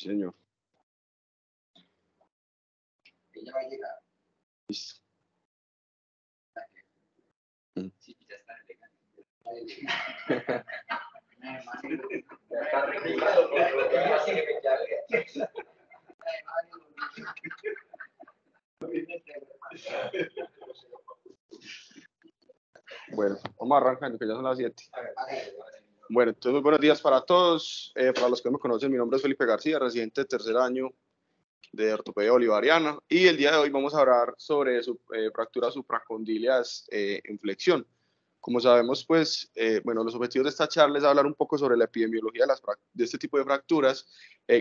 señor. Ella va a llegar. Listo. Sí, ya está elegante. Bueno, vamos arrancando, que ya son las 7. Bueno, entonces muy buenos días para todos. Para los que no me conocen, mi nombre es Felipe García, residente de tercer año de ortopedia bolivariana, y el día de hoy vamos a hablar sobre fracturas supracondilias en flexión. Como sabemos, pues, bueno, los objetivos de esta charla es hablar un poco sobre la epidemiología de este tipo de fracturas,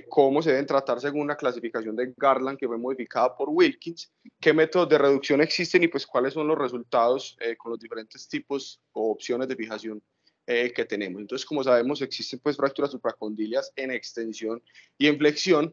cómo se deben tratar según la clasificación de Garland que fue modificada por Wilkins, qué métodos de reducción existen y pues cuáles son los resultados con los diferentes tipos o opciones de fijación que tenemos. Entonces, como sabemos, existen pues fracturas supracondilias en extensión y en flexión.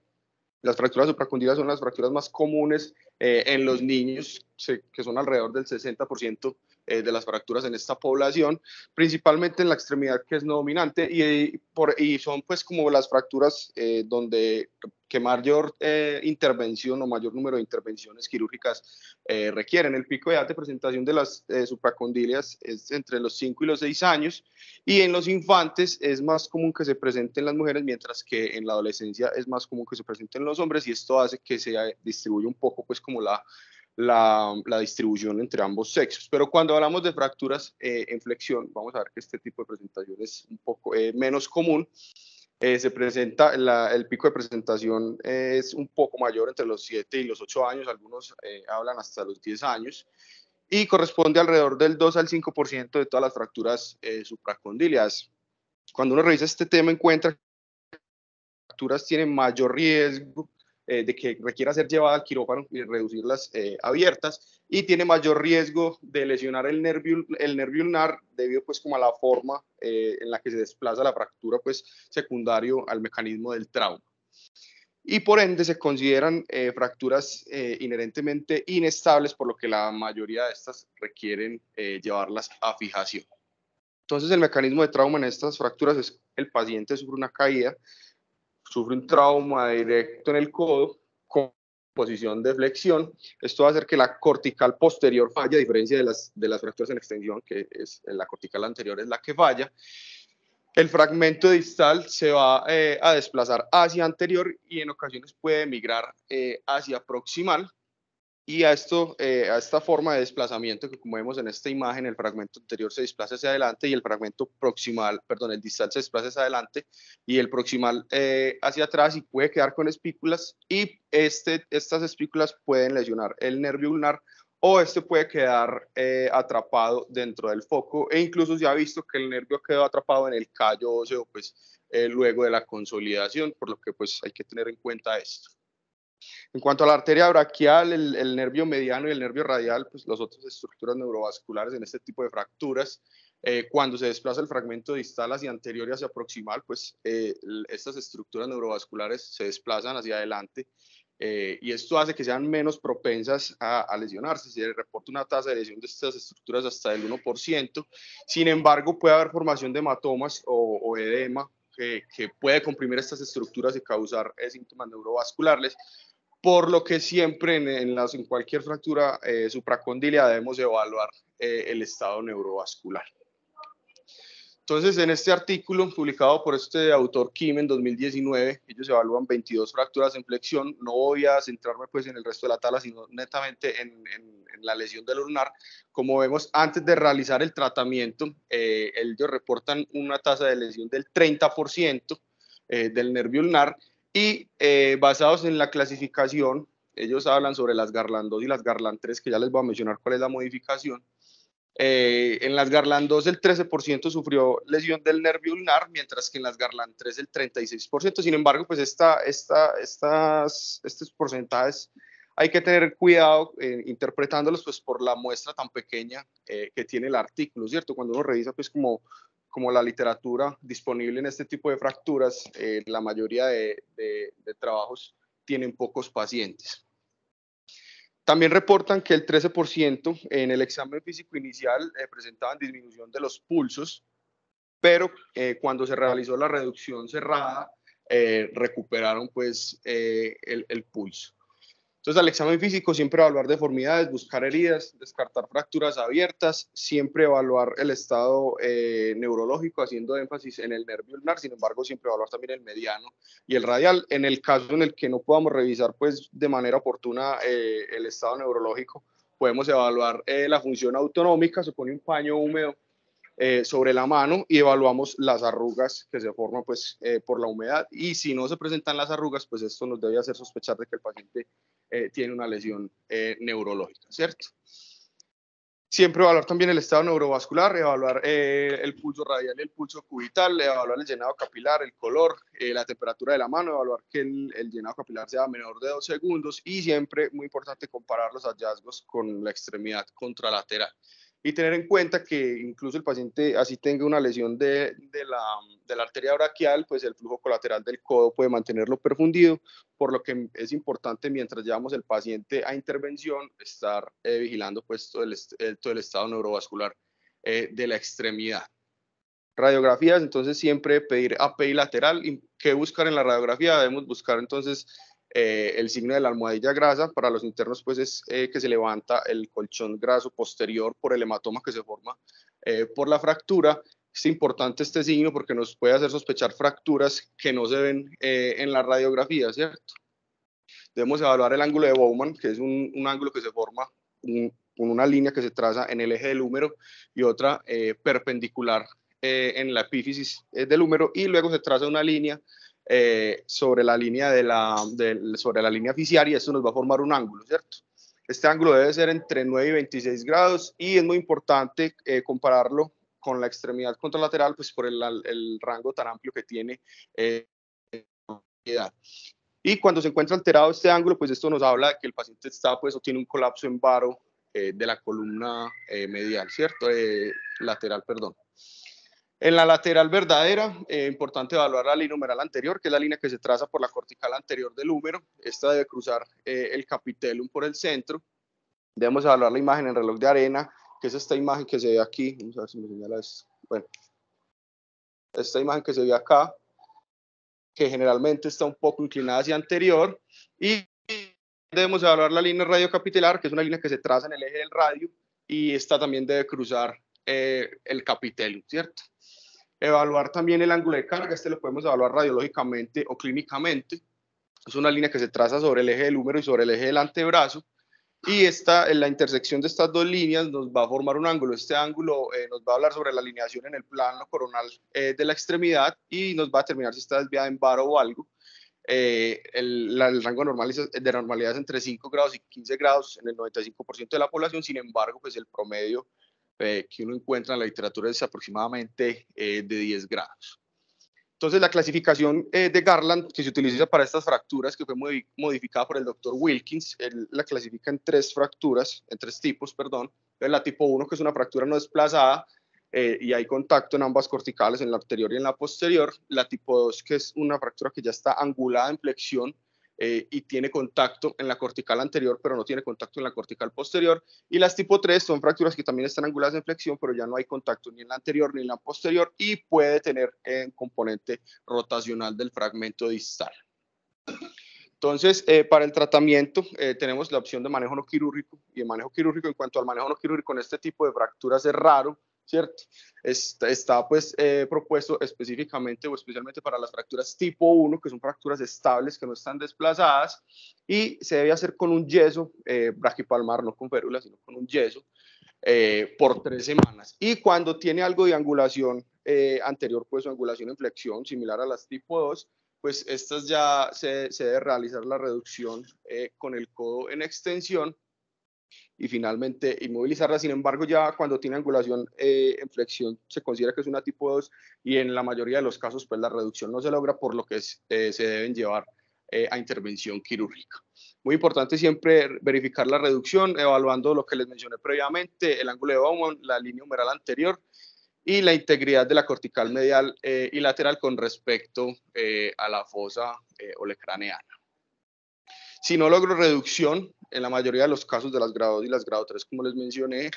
Las fracturas supracondilias son las fracturas más comunes en los niños, que son alrededor del 60% de las fracturas en esta población, principalmente en la extremidad que es no dominante, y son pues como las fracturas donde que mayor intervención o mayor número de intervenciones quirúrgicas requieren. El pico de edad de presentación de las supracondilias es entre los 5 y los 6 años, y en los infantes es más común que se presenten las mujeres, mientras que en la adolescencia es más común que se presenten los hombres, y esto hace que se distribuya un poco pues como la distribución entre ambos sexos. Pero cuando hablamos de fracturas en flexión, vamos a ver que este tipo de presentación es un poco menos común. Se presenta, el pico de presentación es un poco mayor entre los 7 y los 8 años, algunos hablan hasta los 10 años, y corresponde alrededor del 2 al 5% de todas las fracturas supracondilias. Cuando uno revisa este tema, encuentra que las fracturas tienen mayor riesgo de que requiera ser llevada al quirófano y reducirlas abiertas, y tiene mayor riesgo de lesionar el nervio ulnar debido pues como a la forma en la que se desplaza la fractura, pues secundario al mecanismo del trauma. Y por ende se consideran fracturas inherentemente inestables, por lo que la mayoría de estas requieren llevarlas a fijación. Entonces el mecanismo de trauma en estas fracturas es el paciente sufre una caída, sufre un trauma directo en el codo con posición de flexión. Esto va a hacer que la cortical posterior falle, a diferencia de las fracturas en extensión, que es la cortical anterior es la que falla. El fragmento distal se va a desplazar hacia anterior y en ocasiones puede migrar hacia proximal. Y a esta forma de desplazamiento, que como vemos en esta imagen, el fragmento anterior se desplaza hacia adelante y el fragmento proximal, perdón, el distal se desplaza hacia adelante y el proximal hacia atrás, y puede quedar con espículas, y estas espículas pueden lesionar el nervio ulnar, o puede quedar atrapado dentro del foco, e incluso se ha visto que el nervio quedó atrapado en el callo óseo pues, luego de la consolidación, por lo que pues hay que tener en cuenta esto. En cuanto a la arteria braquial, el nervio mediano y el nervio radial, pues las otras estructuras neurovasculares en este tipo de fracturas, cuando se desplaza el fragmento distal hacia anterior y hacia proximal, pues estas estructuras neurovasculares se desplazan hacia adelante, y esto hace que sean menos propensas a lesionarse. Se reporta una tasa de lesión de estas estructuras hasta el 1%. Sin embargo, puede haber formación de hematomas o edema que puede comprimir estas estructuras y causar síntomas neurovasculares, por lo que siempre en cualquier fractura supracondilia debemos evaluar el estado neurovascular. Entonces, en este artículo publicado por este autor Kim en 2019, ellos evalúan 22 fracturas en flexión. No voy a centrarme pues en el resto de la tabla, sino netamente en la lesión del ulnar. Como vemos, antes de realizar el tratamiento, ellos reportan una tasa de lesión del 30% del nervio ulnar, y basados en la clasificación, ellos hablan sobre las Garland 2 y las Garland 3, que ya les voy a mencionar cuál es la modificación. En las Garland 2 el 13% sufrió lesión del nervio ulnar, mientras que en las Garland 3 el 36%. Sin embargo, pues estos porcentajes hay que tener cuidado interpretándolos pues por la muestra tan pequeña que tiene el artículo, ¿cierto? Cuando uno revisa pues como la literatura disponible en este tipo de fracturas, la mayoría de trabajos tienen pocos pacientes. También reportan que el 13% en el examen físico inicial presentaban disminución de los pulsos, pero cuando se realizó la reducción cerrada, recuperaron pues el pulso. Entonces, al examen físico siempre evaluar deformidades, buscar heridas, descartar fracturas abiertas, siempre evaluar el estado neurológico, haciendo énfasis en el nervio ulnar, sin embargo, siempre evaluar también el mediano y el radial. En el caso en el que no podamos revisar pues, de manera oportuna el estado neurológico, podemos evaluar la función autonómica, se pone un paño húmedo sobre la mano y evaluamos las arrugas que se forman pues, por la humedad, y si no se presentan las arrugas, pues esto nos debe hacer sospechar de que el paciente tiene una lesión neurológica, ¿cierto? Siempre evaluar también el estado neurovascular, evaluar el pulso radial y el pulso cubital, evaluar el llenado capilar, el color, la temperatura de la mano, evaluar que el llenado capilar sea menor de 2 segundos, y siempre, muy importante, comparar los hallazgos con la extremidad contralateral. Y tener en cuenta que incluso el paciente así tenga una lesión de la arteria braquial, pues el flujo colateral del codo puede mantenerlo perfundido, por lo que es importante, mientras llevamos el paciente a intervención, estar vigilando pues todo el estado neurovascular de la extremidad. Radiografías, entonces siempre pedir API lateral. ¿Qué buscar en la radiografía? Debemos buscar entonces el signo de la almohadilla grasa. Para los internos pues es que se levanta el colchón graso posterior por el hematoma que se forma por la fractura. Es importante este signo porque nos puede hacer sospechar fracturas que no se ven en la radiografía, ¿cierto? Debemos evaluar el ángulo de Bowman, que es un ángulo que se forma con una línea que se traza en el eje del húmero y otra perpendicular en la epífisis del húmero, y luego se traza una línea sobre la línea sobre la línea fisial, y esto nos va a formar un ángulo, ¿cierto? Este ángulo debe ser entre 9 y 26 grados, y es muy importante compararlo con la extremidad contralateral, pues por el rango tan amplio que tiene edad. Y cuando se encuentra alterado este ángulo, pues esto nos habla de que el paciente está pues o tiene un colapso en varo de la columna medial, ¿cierto? Lateral, perdón. En la lateral verdadera, importante evaluar la línea humeral anterior, que es la línea que se traza por la cortical anterior del húmero. Esta debe cruzar el capitellum por el centro. Debemos evaluar la imagen en reloj de arena, que es esta imagen que se ve aquí. Vamos a ver si me señala esto. Bueno, esta imagen que se ve acá, que generalmente está un poco inclinada hacia anterior, y debemos evaluar la línea radiocapitelar, que es una línea que se traza en el eje del radio, y esta también debe cruzar el capitellum, ¿cierto? Evaluar también el ángulo de carga, este lo podemos evaluar radiológicamente o clínicamente. Es una línea que se traza sobre el eje del húmero y sobre el eje del antebrazo, y en la intersección de estas dos líneas nos va a formar un ángulo. Este ángulo nos va a hablar sobre la alineación en el plano coronal de la extremidad, y nos va a determinar si está desviada en varo o algo. El rango de normalidad es entre 5 grados y 15 grados en el 95% de la población. Sin embargo, pues el promedio que uno encuentra en la literatura es aproximadamente de 10 grados. Entonces, la clasificación de Garland, que se utiliza para estas fracturas, que fue modificada por el doctor Wilkins, él la clasifica en tres tipos, perdón. Entonces, la tipo 1, que es una fractura no desplazada, y hay contacto en ambas corticales, en la anterior y en la posterior. La tipo 2, que es una fractura que ya está angulada en flexión y tiene contacto en la cortical anterior, pero no tiene contacto en la cortical posterior. Y las tipo 3 son fracturas que también están anguladas en flexión, pero ya no hay contacto ni en la anterior ni en la posterior, y puede tener un componente rotacional del fragmento distal. Entonces, para el tratamiento tenemos la opción de manejo no quirúrgico y de manejo quirúrgico. En cuanto al manejo no quirúrgico en este tipo de fracturas es raro, ¿cierto? Está pues propuesto específicamente o especialmente para las fracturas tipo 1, que son fracturas estables que no están desplazadas, y se debe hacer con un yeso braquipalmar, no con férula, sino con un yeso por 3 semanas. Y cuando tiene algo de angulación anterior, pues o angulación en flexión, similar a las tipo 2, pues estas ya se debe realizar la reducción con el codo en extensión y finalmente inmovilizarla. Sin embargo, ya cuando tiene angulación en flexión se considera que es una tipo 2, y en la mayoría de los casos pues la reducción no se logra, por lo que se deben llevar a intervención quirúrgica. Muy importante siempre verificar la reducción, evaluando lo que les mencioné previamente, el ángulo de Bowman, la línea humeral anterior y la integridad de la cortical medial y lateral con respecto a la fosa olecraneana. Si no logro reducción en la mayoría de los casos de las grado 2 y las grado 3, como les mencioné,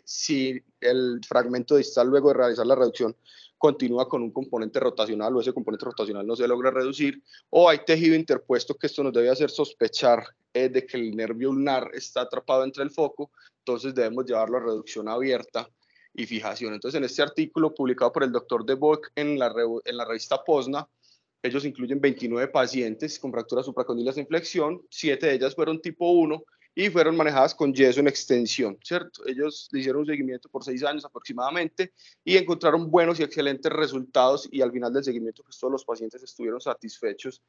si el fragmento distal luego de realizar la reducción continúa con un componente rotacional o ese componente rotacional no se logra reducir, o hay tejido interpuesto, que esto nos debe hacer sospechar de que el nervio ulnar está atrapado entre el foco, entonces debemos llevarlo a reducción abierta y fijación. Entonces, en este artículo publicado por el doctor De Bock en la revista POSNA, ellos incluyen 29 pacientes con fracturas supracondilias en flexión, 7 de ellas fueron tipo 1 y fueron manejadas con yeso en extensión, ¿cierto? Ellos le hicieron un seguimiento por 6 años aproximadamente y encontraron buenos y excelentes resultados, y al final del seguimiento pues todos los pacientes estuvieron satisfechos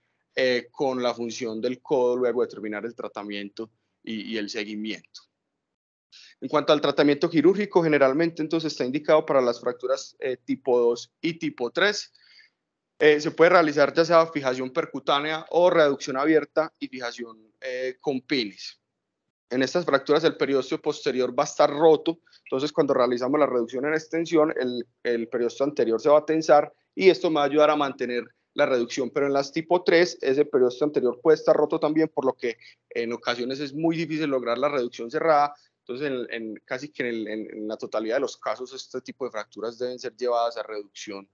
con la función del codo luego de terminar el tratamiento y el seguimiento. En cuanto al tratamiento quirúrgico, generalmente entonces está indicado para las fracturas tipo 2 y tipo 3. Se puede realizar ya sea fijación percutánea o reducción abierta y fijación con pines. En estas fracturas el periósteo posterior va a estar roto, entonces cuando realizamos la reducción en extensión, el periósteo anterior se va a tensar y esto me va a ayudar a mantener la reducción. Pero en las tipo 3, ese periósteo anterior puede estar roto también, por lo que en ocasiones es muy difícil lograr la reducción cerrada. Entonces, casi que en la totalidad de los casos, este tipo de fracturas deben ser llevadas a reducción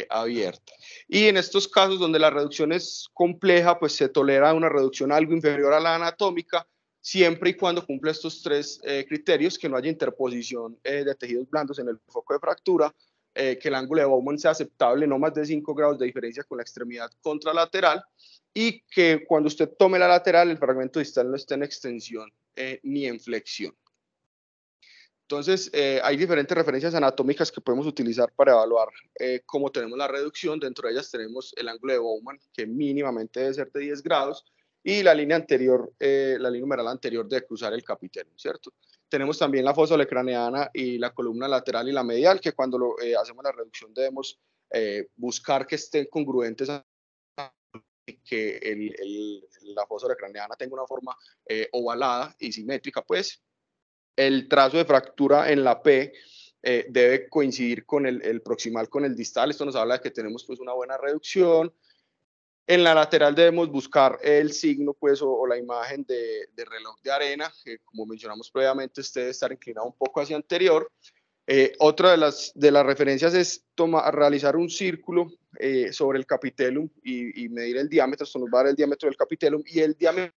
abierta. Y en estos casos donde la reducción es compleja, pues se tolera una reducción algo inferior a la anatómica, siempre y cuando cumpla estos 3 criterios: que no haya interposición de tejidos blandos en el foco de fractura, que el ángulo de Bowman sea aceptable, no más de 5 grados de diferencia con la extremidad contralateral, y que cuando usted tome la lateral, el fragmento distal no esté en extensión ni en flexión. Entonces, hay diferentes referencias anatómicas que podemos utilizar para evaluar cómo tenemos la reducción. Dentro de ellas tenemos el ángulo de Bowman, que mínimamente debe ser de 10 grados, y la línea anterior, la línea humeral anterior de cruzar el capitel, ¿cierto? Tenemos también la fosa olecraneana y la columna lateral y la medial, que cuando hacemos la reducción debemos buscar que estén congruentes, que la fosa olecraneana tenga una forma ovalada y simétrica, pues. El trazo de fractura en la P debe coincidir con el proximal con el distal. Esto nos habla de que tenemos pues una buena reducción. En la lateral debemos buscar el signo pues o la imagen de reloj de arena, que como mencionamos previamente, este debe estar inclinado un poco hacia anterior. Otra de las referencias es realizar un círculo sobre el capitellum y medir el diámetro. Esto nos va a dar el diámetro del capitellum, y el diámetro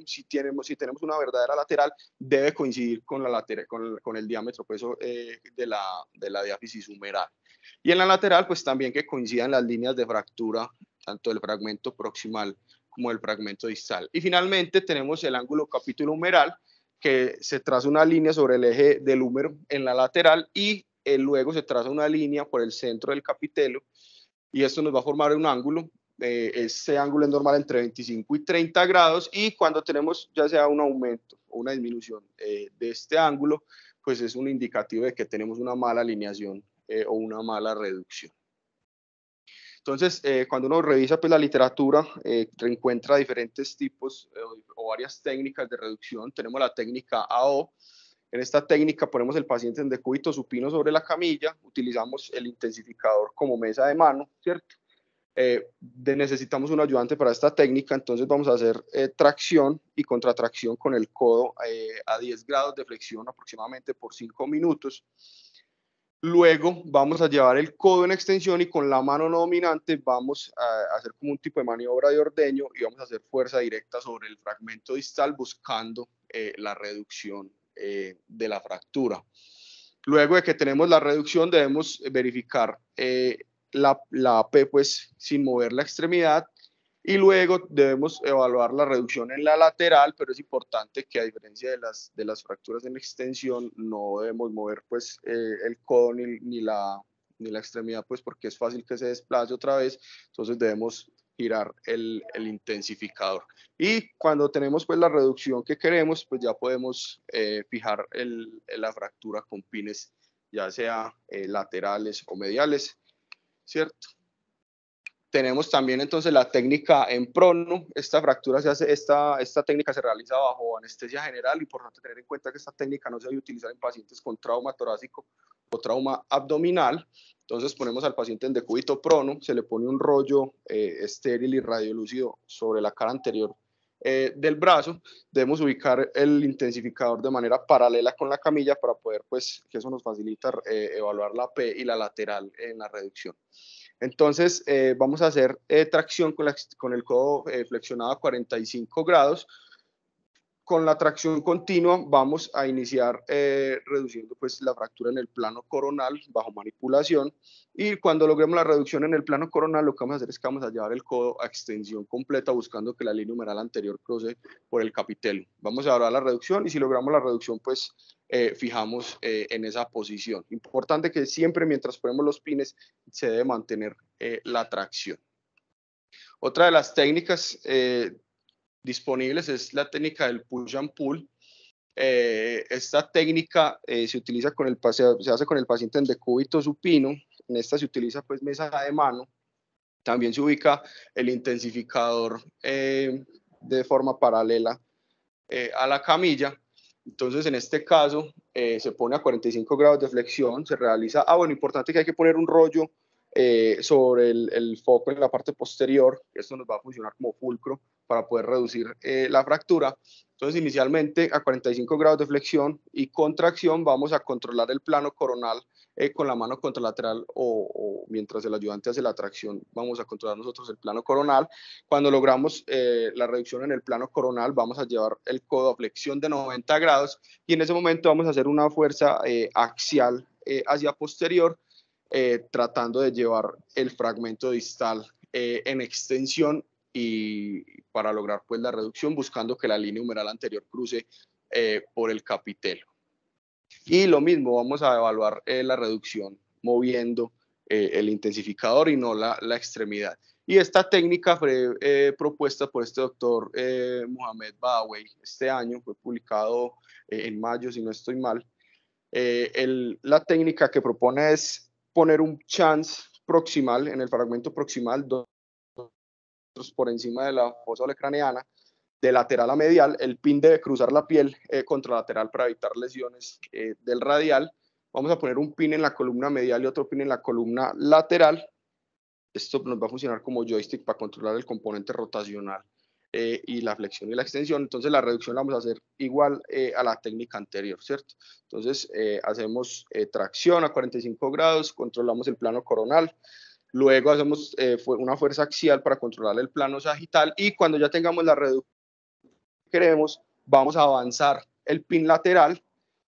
si tenemos una verdadera lateral, debe coincidir con el diámetro pues, de la diáfisis humeral. Y en la lateral, pues también que coincidan las líneas de fractura, tanto del fragmento proximal como del fragmento distal. Y finalmente tenemos el ángulo capítulo humeral, que se traza una línea sobre el eje del húmero en la lateral y luego se traza una línea por el centro del capitelo, y esto nos va a formar un ángulo. Ese ángulo es normal entre 25 y 30 grados, y cuando tenemos ya sea un aumento o una disminución de este ángulo, pues es un indicativo de que tenemos una mala alineación o una mala reducción. Entonces, cuando uno revisa pues, la literatura, encuentra diferentes tipos o varias técnicas de reducción. Tenemos la técnica AO. En esta técnica ponemos el paciente en decúbito supino sobre la camilla, utilizamos el intensificador como mesa de mano, ¿cierto? Necesitamos un ayudante para esta técnica, entonces vamos a hacer tracción y contratracción con el codo a 10 grados de flexión aproximadamente por 5 minutos. Luego vamos a llevar el codo en extensión y con la mano no dominante vamos a hacer como un tipo de maniobra de ordeño y vamos a hacer fuerza directa sobre el fragmento distal buscando la reducción de la fractura. Luego de que tenemos la reducción, debemos verificar la AP pues sin mover la extremidad, y luego debemos evaluar la reducción en la lateral, pero es importante que a diferencia de las fracturas en extensión no debemos mover pues el codo ni la extremidad, pues porque es fácil que se desplace otra vez, entonces debemos girar el intensificador. Y cuando tenemos pues la reducción que queremos, pues ya podemos fijar la fractura con pines, ya sea laterales o mediales, ¿cierto? Tenemos también entonces la técnica en prono. Esta fractura esta técnica se realiza bajo anestesia general. Importante tener en cuenta que esta técnica no se debe utilizar en pacientes con trauma torácico o trauma abdominal. Entonces ponemos al paciente en decúbito prono, se le pone un rollo estéril y radiolúcido sobre la cara anterior del brazo, debemos ubicar el intensificador de manera paralela con la camilla para poder, pues, que eso nos facilita evaluar la P y la lateral en la reducción. Entonces, vamos a hacer tracción con el codo flexionado a 45 grados. Con la tracción continua vamos a iniciar reduciendo pues, la fractura en el plano coronal bajo manipulación, y cuando logremos la reducción en el plano coronal lo que vamos a hacer es que vamos a llevar el codo a extensión completa buscando que la línea humeral anterior cruce por el capitelo. Vamos a evaluar la reducción y si logramos la reducción pues fijamos en esa posición. Importante que siempre mientras ponemos los pines se debe mantener la tracción. Otra de las técnicas disponibles es la técnica del push and pull. Esta técnica se utiliza se hace con el paciente en decúbito supino. En esta se utiliza pues mesa de mano. También se ubica el intensificador de forma paralela a la camilla. Entonces en este caso se pone a 45 grados de flexión, se realiza, bueno, importante que hay que poner un rollo sobre el foco en la parte posterior. Esto nos va a funcionar como fulcro para poder reducir la fractura. Entonces, inicialmente a 45 grados de flexión y contracción vamos a controlar el plano coronal con la mano contralateral o mientras el ayudante hace la tracción, vamos a controlar nosotros el plano coronal. Cuando logramos la reducción en el plano coronal, vamos a llevar el codo a flexión de 90 grados y en ese momento vamos a hacer una fuerza axial hacia posterior, tratando de llevar el fragmento distal en extensión y para lograr pues la reducción buscando que la línea humeral anterior cruce por el capitelo. Y lo mismo, vamos a evaluar la reducción moviendo el intensificador y no la extremidad. Y esta técnica fue propuesta por este doctor Mohamed Badawey este año, fue publicado en mayo si no estoy mal. La técnica que propone es poner un chance proximal en el fragmento proximal, por encima de la fosa olecraneana, de lateral a medial. El pin debe cruzar la piel contralateral para evitar lesiones del radial. Vamos a poner un pin en la columna medial y otro pin en la columna lateral. Esto nos va a funcionar como joystick para controlar el componente rotacional y la flexión y la extensión. Entonces la reducción la vamos a hacer igual a la técnica anterior, ¿cierto? Entonces hacemos tracción a 45 grados, controlamos el plano coronal, luego hacemos una fuerza axial para controlar el plano sagital y cuando ya tengamos la reducción que queremos, vamos a avanzar el pin lateral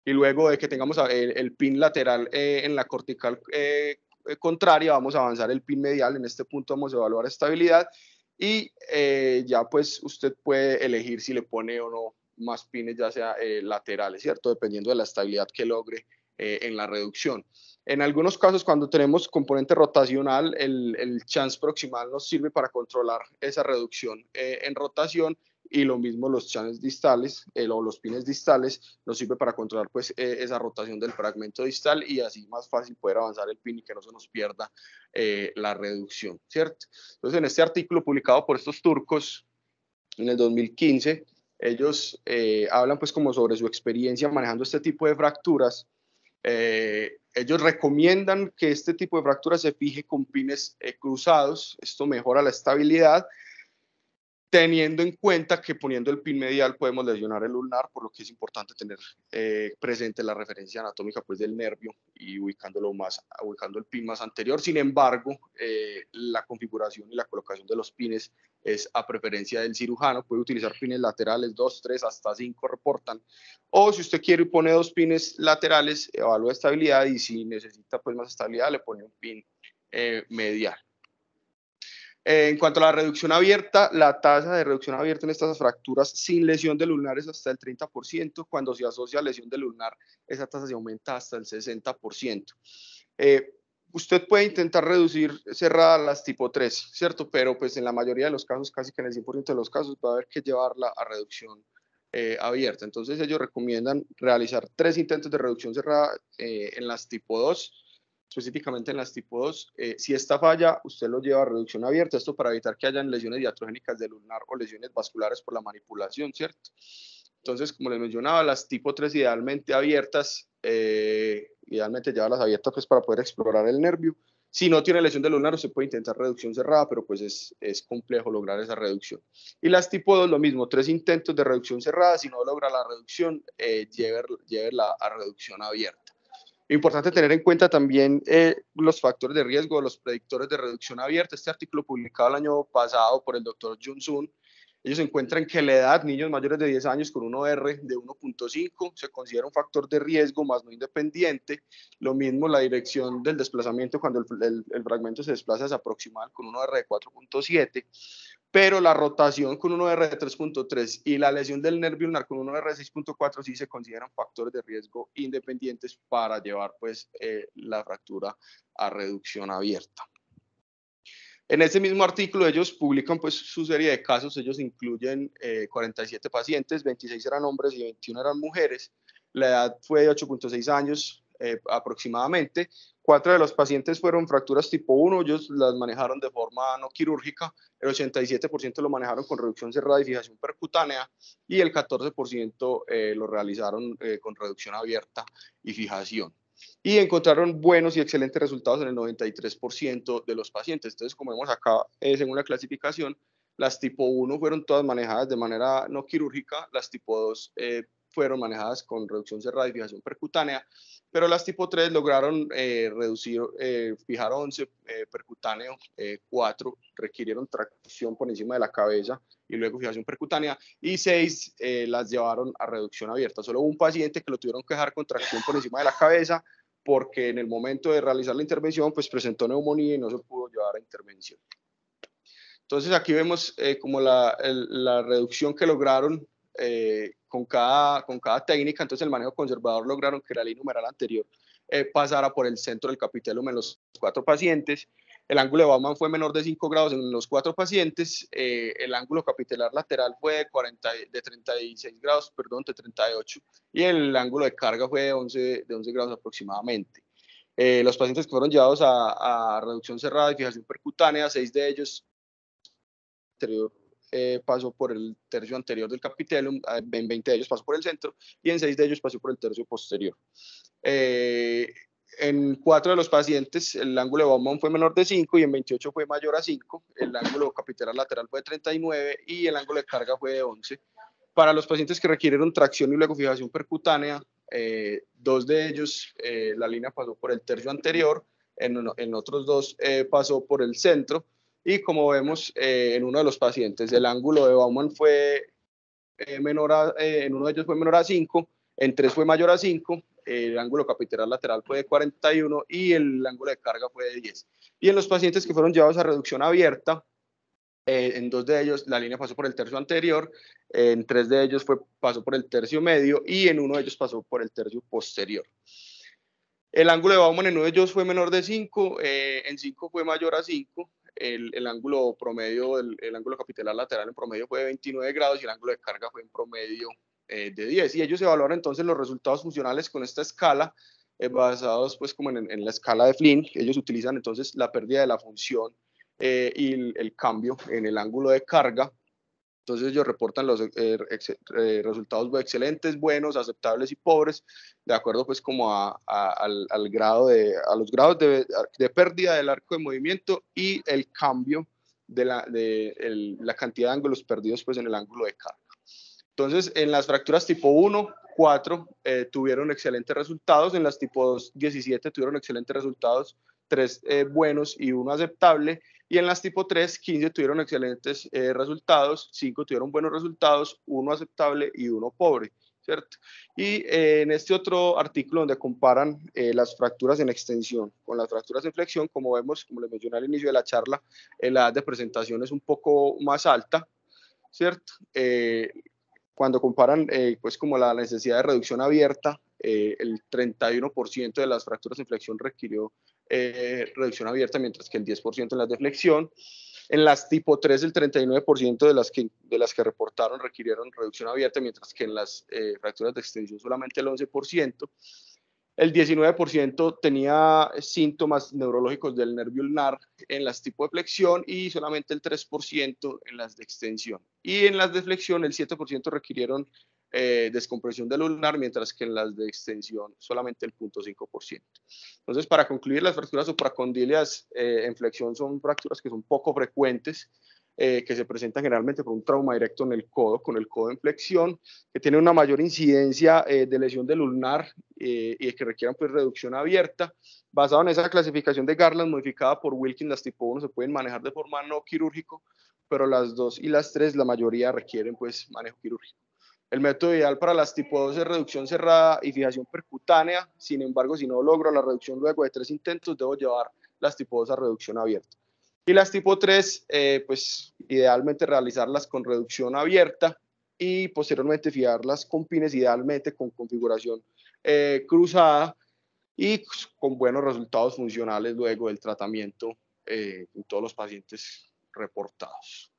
y luego de que tengamos el pin lateral en la cortical contraria, vamos a avanzar el pin medial. En este punto vamos a evaluar estabilidad y ya pues usted puede elegir si le pone o no más pines, ya sea laterales, ¿cierto? Dependiendo de la estabilidad que logre en la reducción. En algunos casos, cuando tenemos componente rotacional, el chance proximal nos sirve para controlar esa reducción en rotación y lo mismo los chances distales o los pines distales nos sirve para controlar pues esa rotación del fragmento distal y así más fácil poder avanzar el pin y que no se nos pierda la reducción, ¿cierto? Entonces en este artículo publicado por estos turcos en el 2015, ellos hablan pues como sobre su experiencia manejando este tipo de fracturas. Ellos recomiendan que este tipo de fracturas se fije con pines cruzados. Esto mejora la estabilidad, teniendo en cuenta que poniendo el pin medial podemos lesionar el ulnar, por lo que es importante tener presente la referencia anatómica pues, del nervio y ubicando el pin más anterior. Sin embargo, la configuración y la colocación de los pines es a preferencia del cirujano. Puede utilizar pines laterales, 2, 3, hasta 5 reportan. O si usted quiere y pone 2 pines laterales, evalúa estabilidad y si necesita pues, más estabilidad, le pone un pin medial. En cuanto a la reducción abierta, la tasa de reducción abierta en estas fracturas sin lesión del ulnar es hasta el 30%. Cuando se asocia a lesión del ulnar, esa tasa se aumenta hasta el 60%. Usted puede intentar reducir cerradas las tipo 3, ¿cierto? Pero pues en la mayoría de los casos, casi que en el 100% de los casos, va a haber que llevarla a reducción abierta. Entonces ellos recomiendan realizar 3 intentos de reducción cerrada en las tipo 2, específicamente en las tipo 2. Si esta falla, usted lo lleva a reducción abierta, esto para evitar que hayan lesiones diatrogénicas del ulnar o lesiones vasculares por la manipulación, ¿cierto? Entonces, como les mencionaba, las tipo 3 idealmente abiertas idealmente llevarlas abiertas pues, para poder explorar el nervio. Si no tiene lesión del lunar, se puede intentar reducción cerrada, pero pues es complejo lograr esa reducción. Y las tipo 2, lo mismo, 3 intentos de reducción cerrada. Si no logra la reducción, llévela a reducción abierta. Importante tener en cuenta también los factores de riesgo, los predictores de reducción abierta. Este artículo publicado el año pasado por el doctor Jun-Sun, ellos encuentran que la edad, niños mayores de 10 años con un OR de 1.5 se considera un factor de riesgo más no independiente. Lo mismo la dirección del desplazamiento cuando el fragmento se desplaza es aproximal con un OR de 4.7, pero la rotación con un OR de 3.3 y la lesión del nervio ulnar con un OR de 6.4 sí se consideran factores de riesgo independientes para llevar pues la fractura a reducción abierta. En ese mismo artículo ellos publican pues su serie de casos. Ellos incluyen 47 pacientes, 26 eran hombres y 21 eran mujeres. La edad fue de 8.6 años aproximadamente. 4 de los pacientes fueron fracturas tipo 1, ellos las manejaron de forma no quirúrgica, el 87% lo manejaron con reducción cerrada y fijación percutánea, y el 14% lo realizaron con reducción abierta y fijación. Y encontraron buenos y excelentes resultados en el 93% de los pacientes. Entonces, como vemos acá, según la clasificación, las tipo 1 fueron todas manejadas de manera no quirúrgica, las tipo 2 fueron manejadas con reducción cerrada y fijación percutánea, pero las tipo 3 lograron fijar 11, percutáneo 4, requirieron tracción por encima de la cabeza y luego fijación percutánea, y 6 las llevaron a reducción abierta. Solo un paciente que lo tuvieron que dejar con tracción por encima de la cabeza porque en el momento de realizar la intervención pues presentó neumonía y no se pudo llevar a intervención. Entonces aquí vemos como la reducción que lograron con cada técnica. Entonces el manejo conservador lograron que la línea numeral anterior pasara por el centro del capitellum en los 4 pacientes. El ángulo de Baumann fue menor de 5 grados en los 4 pacientes. El ángulo capitelar lateral fue de 36 grados, perdón, de 38. Y el ángulo de carga fue de 11 grados aproximadamente. Los pacientes que fueron llevados a reducción cerrada y fijación percutánea, 6 de ellos pasó por el tercio anterior del capitellum, en 20 de ellos pasó por el centro y en 6 de ellos pasó por el tercio posterior. En 4 de los pacientes el ángulo de Baumann fue menor de 5 y en 28 fue mayor a 5. El ángulo capitelar lateral fue de 39 y el ángulo de carga fue de 11. Para los pacientes que requirieron tracción y luego fijación percutánea, 2 de ellos la línea pasó por el tercio anterior, en otros 2 pasó por el centro. Y como vemos en uno de los pacientes, el ángulo de Baumann fue en uno de ellos fue menor a 5, en 3 fue mayor a 5, el ángulo capitelar lateral fue de 41 y el ángulo de carga fue de 10. Y en los pacientes que fueron llevados a reducción abierta, en 2 de ellos la línea pasó por el tercio anterior, en 3 de ellos pasó por el tercio medio y en uno de ellos pasó por el tercio posterior. El ángulo de Baumann en uno de ellos fue menor de 5, en 5 fue mayor a 5. El ángulo promedio, el ángulo capitelar lateral en promedio fue de 29 grados y el ángulo de carga fue en promedio de 10. Y ellos evaluaron entonces los resultados funcionales con esta escala, basados pues como en la escala de Flynn. Ellos utilizan entonces la pérdida de la función y el cambio en el ángulo de carga. Entonces ellos reportan los resultados excelentes, buenos, aceptables y pobres, de acuerdo pues como a los grados de pérdida del arco de movimiento y el cambio de la cantidad de ángulos perdidos pues en el ángulo de carga. Entonces en las fracturas tipo 1, 4 tuvieron excelentes resultados, en las tipo 2, 17 tuvieron excelentes resultados, 3 buenos y 1 aceptable, y en las tipo 3, 15 tuvieron excelentes resultados, 5 tuvieron buenos resultados, 1 aceptable y 1 pobre, ¿cierto? Y en este otro artículo donde comparan las fracturas en extensión con las fracturas en flexión, como vemos, como les mencioné al inicio de la charla, la edad de presentación es un poco más alta, ¿cierto? Cuando comparan pues como la necesidad de reducción abierta, el 31% de las fracturas en flexión requirió reducción abierta, mientras que el 10% en las de flexión. En las tipo 3, el 39% de las que reportaron requirieron reducción abierta, mientras que en las fracturas de extensión solamente el 11%. El 19% tenía síntomas neurológicos del nervio ulnar en las tipo de flexión y solamente el 3% en las de extensión. Y en las de flexión el 7% requirieron descompresión del ulnar, mientras que en las de extensión solamente el 0.5%. Entonces, para concluir, las fracturas supracondilias en flexión son fracturas que son poco frecuentes, que se presentan generalmente por un trauma directo en el codo, con el codo en flexión, que tienen una mayor incidencia de lesión del ulnar y que requieran pues reducción abierta. Basado en esa clasificación de Garland modificada por Wilkins, las tipo 1 se pueden manejar de forma no quirúrgico, pero las 2 y las 3, la mayoría requieren pues manejo quirúrgico. El método ideal para las tipo 2 es reducción cerrada y fijación percutánea. Sin embargo, si no logro la reducción luego de 3 intentos, debo llevar las tipo 2 a reducción abierta. Y las tipo 3, pues idealmente realizarlas con reducción abierta y posteriormente fijarlas con pines, idealmente con configuración cruzada y con buenos resultados funcionales luego del tratamiento en todos los pacientes reportados.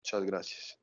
Muchas gracias.